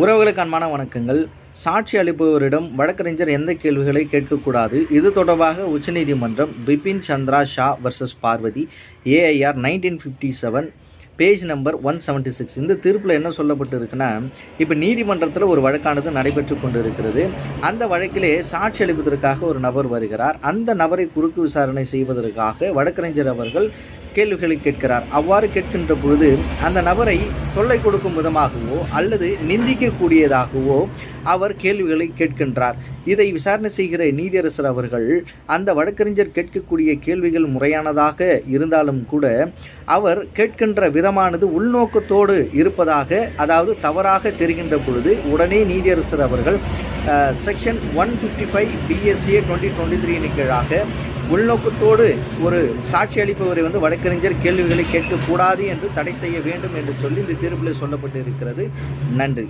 உறவுகளுக்கு அன்பான வணக்கங்கள். சாட்சி அளிப்பவரிடம் வழக்கறிஞர் எந்த கேள்விகளை கேட்கக்கூடாது, இது தொடர்பாக உச்சநீதிமன்றம் Bipin Chandra Shah versus Parvati AIR 1957 page number 176 இந்த தீர்ப்பில் என்ன சொல்லப்பட்டு இருக்குன்னா, இப்போ நீதிமன்றத்தில் ஒரு வழக்கானது நடைபெற்று கொண்டு இருக்கிறது. அந்த வழக்கிலே சாட்சி அளிப்பதற்காக ஒரு நபர் வருகிறார். அந்த நபரை குறுக்கு விசாரணை செய்வதற்காக வழக்கறிஞர் அவர்கள் கேள்விகளை கேட்கிறார். அவ்வாறு கேட்கின்ற பொழுது அந்த நபரை தொல்லை கொடுக்கும் விதமாகவோ அல்லது நிந்திக்கக்கூடியதாகவோ அவர் கேள்விகளை கேட்கின்றார். இதை விசாரணை செய்கிற நீதியரசர் அவர்கள் அந்த வழக்கறிஞர் கேட்கக்கூடிய கேள்விகள் முறையானதாக இருந்தாலும் கூட அவர் கேட்கின்ற விதமானது உள்நோக்கத்தோடு இருப்பதாக, அதாவது தவறாக தெரிகின்ற பொழுது உடனே நீதியரசர் அவர்கள் செக்ஷன் 155 BSA 2023 கீழாக உள்நோக்கத்தோடு ஒரு சாட்சி அளிப்பவரை வழக்கறிஞர் கேள்விகளை கேட்கக்கூடாது என்று தடை செய்ய வேண்டும் என்று சொல்லி இந்த தீர்ப்பில் சொல்லப்பட்டு இருக்கிறது. நன்றி.